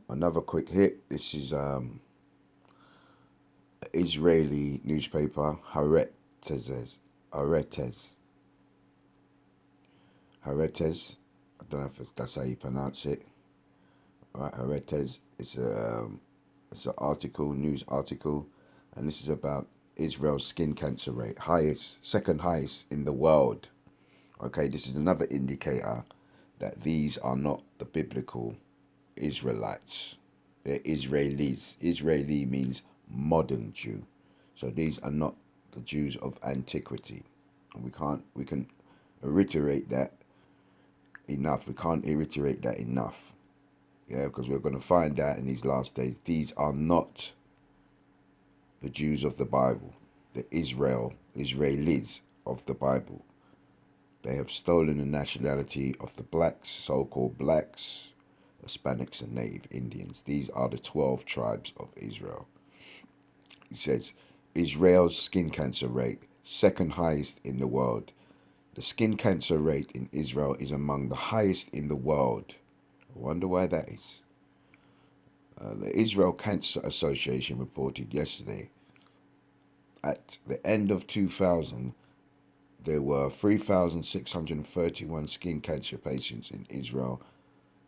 Another quick hit. This is Israeli newspaper Haaretz. Haaretz. I don't know if that's how you pronounce it. Right, Haaretz. It's an article, news article, and this is about Israel's skin cancer rate, second highest in the world. Okay, this is another indicator that these are not the biblical Israelites. They're Israelis. Israeli means modern Jew. So these are not the Jews of antiquity. And we can reiterate that enough. We can't reiterate that enough. Yeah, because we're going to find out in these last days, these are not the Jews of the Bible, the Israelis of the Bible. They have stolen the nationality of the blacks, so-called blacks, Hispanics, and Native Indians. These are the 12 tribes of Israel. He says, Israel's skin cancer rate, second highest in the world. The skin cancer rate in Israel is among the highest in the world. I wonder why that is. The Israel Cancer Association reported yesterday at the end of 2000, there were 3,631 skin cancer patients in Israel,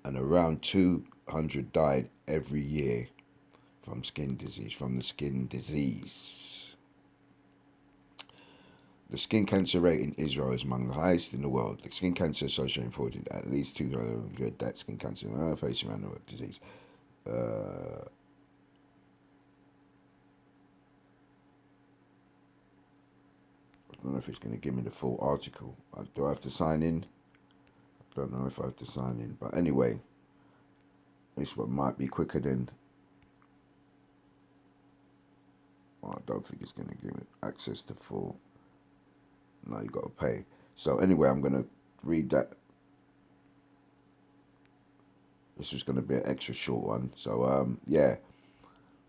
and around 200 died every year from the skin disease. The skin cancer rate in Israel is among the highest in the world. The Skin Cancer Association reported at least 200 dead skin cancer patients around the disease. I don't know if it's going to give me the full article. Do I have to sign in? I don't know if I have to sign in. But anyway, this one might be quicker than. Well, I don't think it's going to give me access to full. No, you got to pay. So anyway, I'm going to read that. This is going to be an extra short one. So yeah,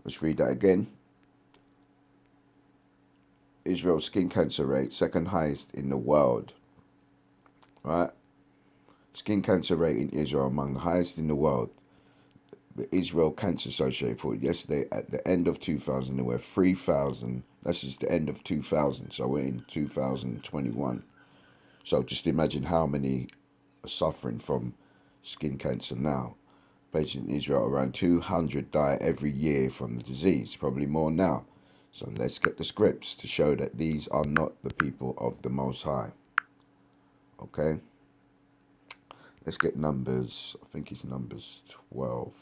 let's read that again. Israel's skin cancer rate, second highest in the world. Right? Skin cancer rate in Israel among the highest in the world. The Israel Cancer Association reported yesterday at the end of 2000 there were 3,000. That's just the end of 2000. So we're in 2021. So just imagine how many are suffering from skin cancer now. Patients in Israel, around 200 die every year from the disease, probably more now. So let's get the scripts to show that these are not the people of the Most High. Okay? Let's get Numbers. I think it's Numbers 12.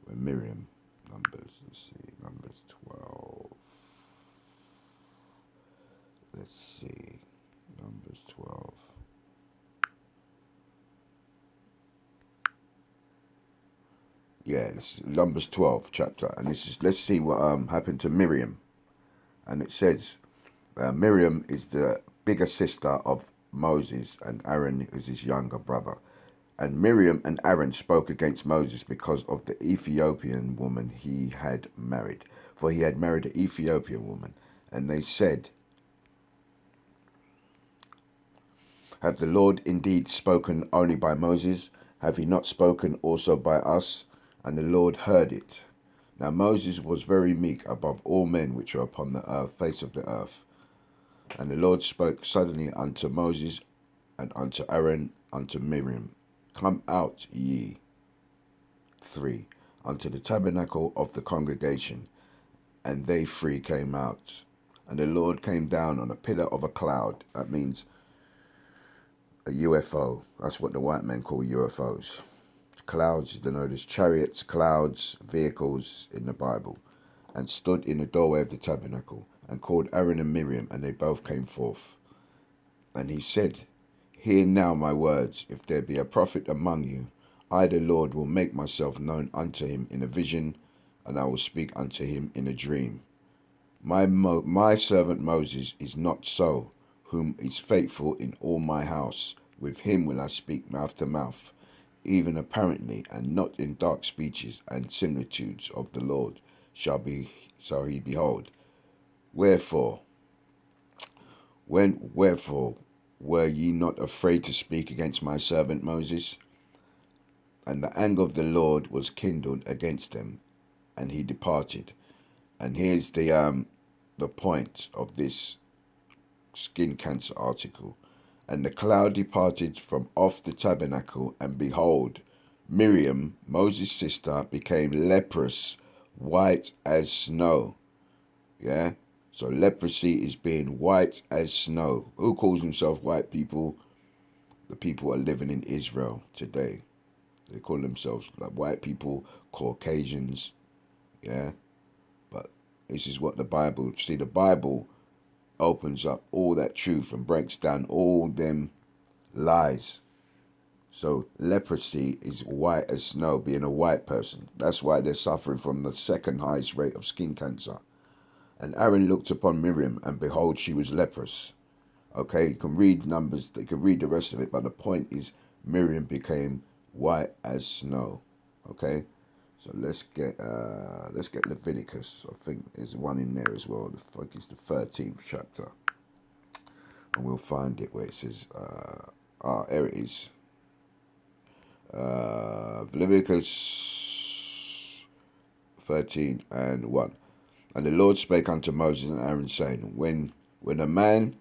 Where Miriam. Numbers. Let's see. Numbers 12. Let's see. Numbers 12. Yeah, this is Numbers 12 chapter. And this is, let's see what happened to Miriam. And it says, Miriam is the bigger sister of Moses, and Aaron is his younger brother. And Miriam and Aaron spoke against Moses because of the Ethiopian woman he had married. For he had married an Ethiopian woman. And they said, have the Lord indeed spoken only by Moses? Have he not spoken also by us? And the Lord heard it. Now Moses was very meek above all men which are upon the face of the earth. And the Lord spoke suddenly unto Moses and unto Aaron, unto Miriam, come out ye three unto the tabernacle of the congregation. And they three came out. And the Lord came down on a pillar of a cloud. That means a UFO. That's what the white men call UFOs. Clouds, you know, there's chariots, clouds, vehicles in the Bible. And stood in the doorway of the tabernacle, and called Aaron and Miriam, and they both came forth. And he said, hear now my words. If there be a prophet among you, I the Lord will make myself known unto him in a vision, and I will speak unto him in a dream. My servant Moses is not so, whom is faithful in all my house. With him will I speak mouth to mouth, even apparently, and not in dark speeches and similitudes of the Lord shall he behold. Wherefore, wherefore were ye not afraid to speak against my servant Moses? And the anger of the Lord was kindled against them, and he departed. And here's the point of this skin cancer article. And the cloud departed from off the tabernacle, and behold, Miriam, Moses' sister, became leprous, white as snow. Yeah? So leprosy is being white as snow. Who calls themselves white people? The people are living in Israel today. They call themselves like white people, Caucasians. Yeah? But this is what the Bible, see, the Bible opens up all that truth and breaks down all them lies. So leprosy is white as snow, being a white person. That's why they're suffering from the second highest rate of skin cancer. And Aaron looked upon Miriam, and behold, she was leprous. Okay, you can read Numbers, you can read the rest of it, but the point is Miriam became white as snow. Okay, so let's get Leviticus. I think there's one in there as well. I think it's the 13th chapter, and we'll find it where it says, here it is. Leviticus 13 and 1. And the Lord spake unto Moses and Aaron, saying, When a man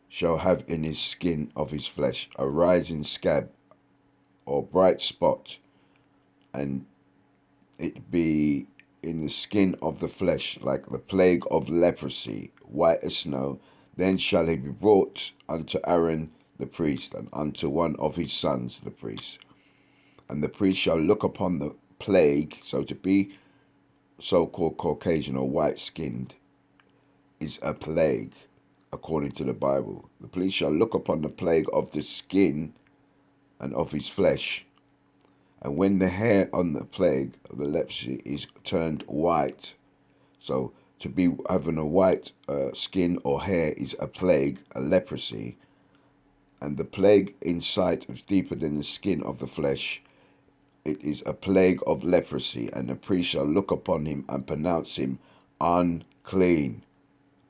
shall have in his skin of his flesh a rising scab or bright spot, and it be in the skin of the flesh like the plague of leprosy, white as snow, then shall he be brought unto Aaron the priest, and unto one of his sons the priest. And the priest shall look upon the plague. So to be so-called Caucasian or white-skinned is a plague, according to the Bible. The priest shall look upon the plague of the skin and of his flesh. And when the hair on the plague of the leprosy is turned white, so to be having a white skin or hair is a plague, a leprosy, and the plague in sight is deeper than the skin of the flesh, it is a plague of leprosy, and the priest shall look upon him and pronounce him unclean.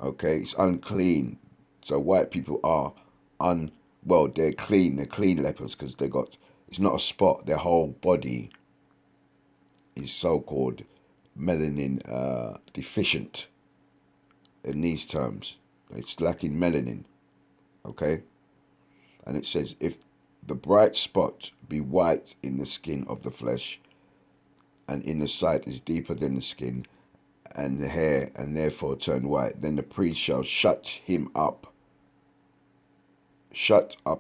Okay, it's unclean. So white people are they're clean lepers because they got, it's not a spot, their whole body is so-called melanin deficient in these terms. It's lacking melanin, okay? And it says, if the bright spot be white in the skin of the flesh, and in the sight is deeper than the skin, and the hair, and therefore turn white, then the priest shall shut up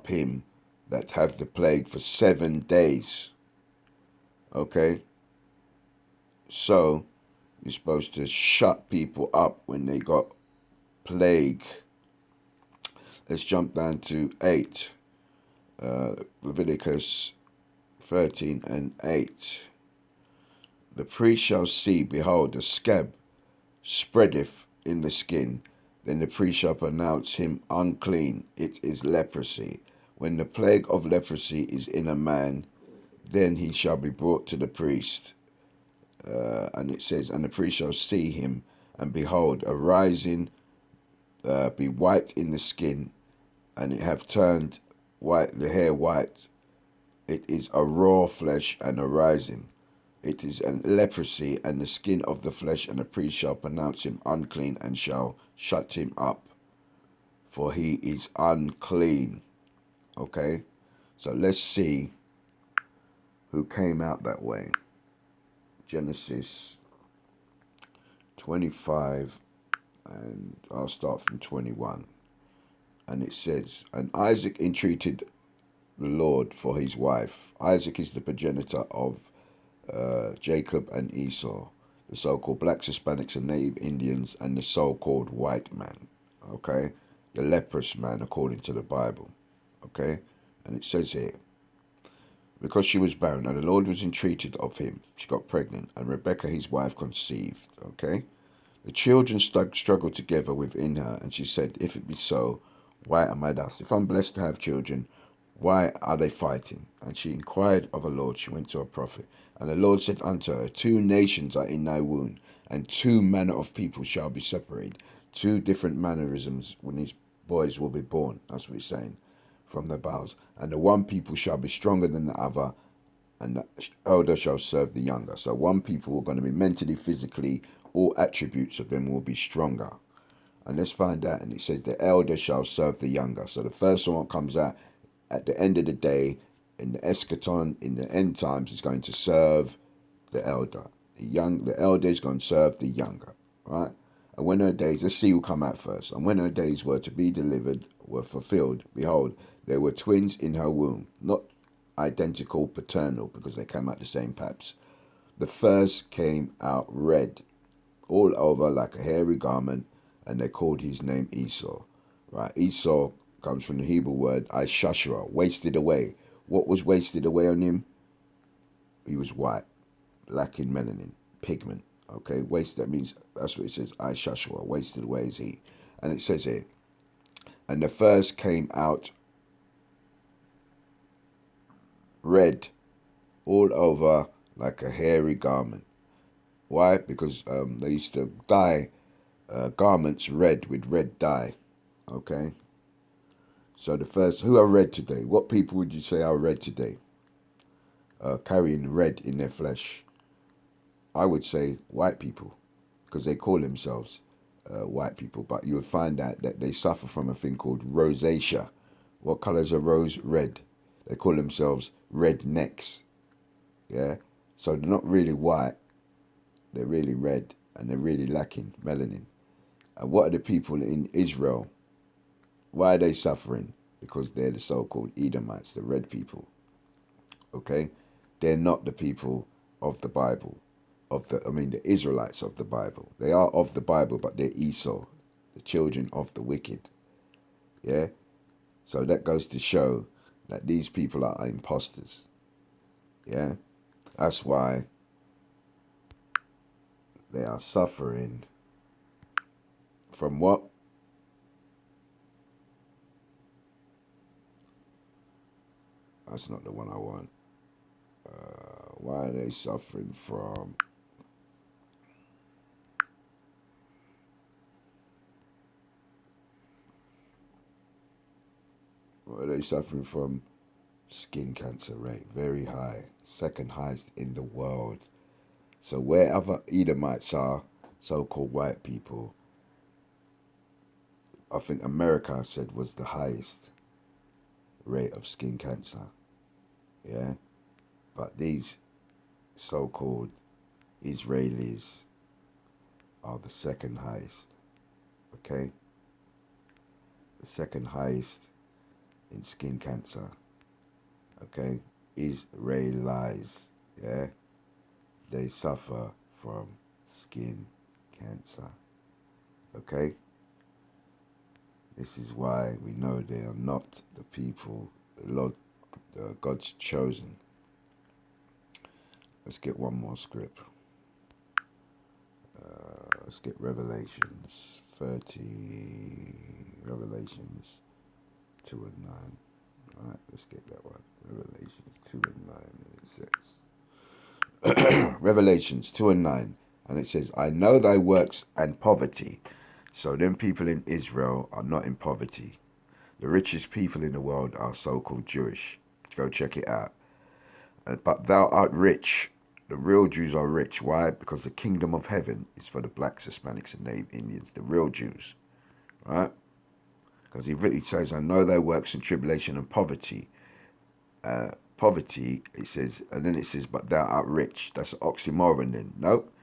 him that have the plague for 7 days. Okay? So, you're supposed to shut people up when they got plague. Let's jump down to 8. Leviticus 13 and 8. The priest shall see, behold, the scab spreadeth in the skin. Then the priest shall pronounce him unclean. It is leprosy. When the plague of leprosy is in a man, then he shall be brought to the priest. And it says, and the priest shall see him, and behold, a rising be white in the skin, and it have turned white, the hair white. It is a raw flesh and a rising. It is an leprosy, and the skin of the flesh, and the priest shall pronounce him unclean, and shall shut him up, for he is unclean. Okay, so let's see who came out that way. Genesis 25, and I'll start from 21. And it says, and Isaac entreated the Lord for his wife. Isaac is the progenitor of Jacob and Esau, the so-called blacks, Hispanics, and native Indians, and the so-called white man. Okay, the leprous man, according to the Bible. Okay, and it says here, because she was barren, and the Lord was entreated of him, she got pregnant, and Rebekah his wife conceived. Okay, the children struggled together within her, and she said, if it be so, why am I thus? If I'm blessed to have children, why are they fighting? And she inquired of the Lord. She went to a prophet. And the Lord said unto her, 2 nations are in thy womb, and 2 manner of people shall be separated. 2 different mannerisms when these boys will be born. That's what he's saying, from the bowels. And the one people shall be stronger than the other, and the elder shall serve the younger. So one people are going to be mentally, physically, all attributes of them will be stronger. And let's find out. And it says the elder shall serve the younger. So the first one comes out at the end of the day, in the eschaton, in the end times, is going to serve the elder. The elder is going to serve the younger, right? And when her days, let's see who come out first. And when her days were to be delivered, were fulfilled, behold, there were twins in her womb, not identical paternal, because they came out the same paps. The first came out red, all over like a hairy garment, and they called his name Esau. Right? Esau comes from the Hebrew word Ishashra, wasted away. What was wasted away on him? He was white, lacking melanin, pigment. Okay, waste, that means, that's what it says, Ishashra, wasted away is he. And it says here, and the first came out red, all over like a hairy garment. Why? Because they used to dye garments red with red dye. Okay, so the first, who are red today? What people would you say are red today? Carrying red in their flesh. I would say white people, because they call themselves white people. But you would find out that they suffer from a thing called rosacea. What color is a rose? Red. They call themselves rednecks. Yeah. So they're not really white. They're really red, and they're really lacking melanin. And what are the people in Israel? Why are they suffering? Because they're the so-called Edomites, the red people. Okay, they're not the people of the Bible, the Israelites of the Bible. They are of the Bible, but they're Esau, the children of the wicked. Yeah, so that goes to show that these people are imposters. Yeah, that's why they are suffering from what? That's not the one I want. Why are they suffering from? Why are they suffering from? Skin cancer rate very high, second highest in the world. So wherever Edomites are, so-called white people, I think America said was the highest rate of skin cancer. Yeah, but these so-called Israelis are the second highest. Okay, the second highest in skin cancer. Okay, Israelis. Yeah, they suffer from skin cancer. Okay, this is why we know they are not the people, Lord, God's chosen. Let's get one more script. Let's get Revelations 30, Revelations 2 and 9. All right, let's get that one. Revelations 2 and 9, and it says, Revelations 2 and 9, and it says, I know thy works and poverty. So them people in Israel are not in poverty. The richest people in the world are so-called Jewish. Go check it out. But thou art rich. The real Jews are rich. Why? Because the kingdom of heaven is for the blacks, Hispanics, and Native Indians, the real Jews. Right? Because he really says, I know thy works in tribulation and poverty. Poverty, it says, and then it says, but thou art rich. That's an oxymoron then. Nope.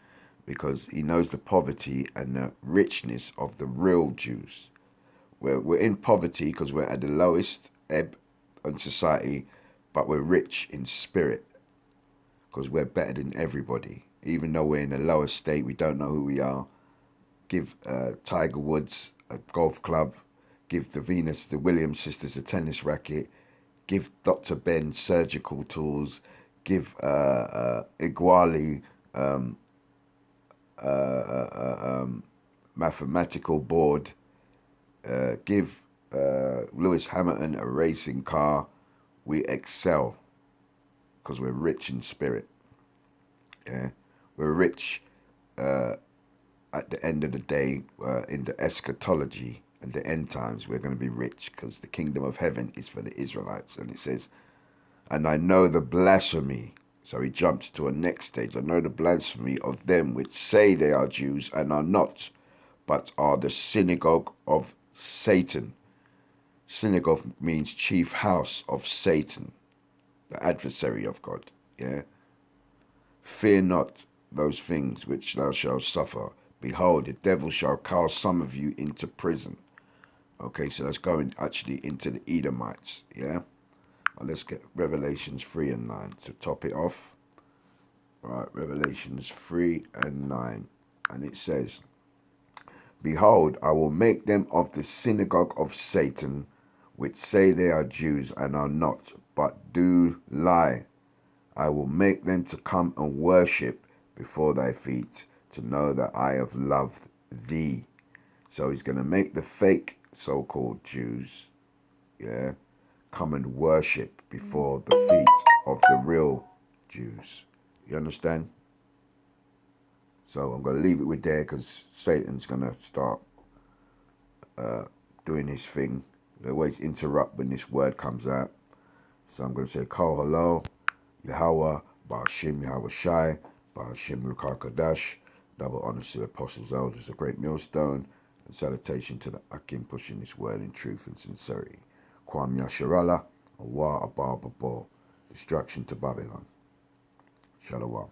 Because he knows the poverty and the richness of the real Jews. We're in poverty because we're at the lowest ebb in society, but we're rich in spirit because we're better than everybody. Even though we're in a lower state, we don't know who we are. Give Tiger Woods a golf club. Give the Williams sisters a tennis racket. Give Dr. Ben surgical tools. Give Iguali mathematical board. Give Lewis Hamilton a racing car. We excel because we're rich in spirit. Yeah, we're rich at the end of the day in the eschatology and the end times. We're going to be rich because the kingdom of heaven is for the Israelites, and it says, "And I know the blasphemy So he jumps to a next stage. I know the blasphemy of them which say they are Jews and are not, but are the synagogue of Satan. Synagogue means chief house of Satan, the adversary of God. Yeah. Fear not those things which thou shalt suffer. Behold, the devil shall cast some of you into prison. Okay, so that's going actually into the Edomites. Yeah. Well, let's get Revelations 3 and 9 to top it off. All right, Revelations 3 and 9. And it says, Behold, I will make them of the synagogue of Satan, which say they are Jews and are not, but do lie. I will make them to come and worship before thy feet, to know that I have loved thee. So he's going to make the fake so-called Jews, yeah, come and worship before the feet of the real Jews. You understand? So I'm going to leave it with there because Satan's going to start doing his thing. They always interrupt when this word comes out. So I'm going to say, Kol Hello, Yahweh, Ba'ashim Yahweh Shai, Ba'ashim Rukar Kadash, double honors to the apostles, elders, a great millstone, and salutation to the Akim pushing this word in truth and sincerity. Kwam Yasharala, Awa Abba Babor, destruction to Babylon. Shalom.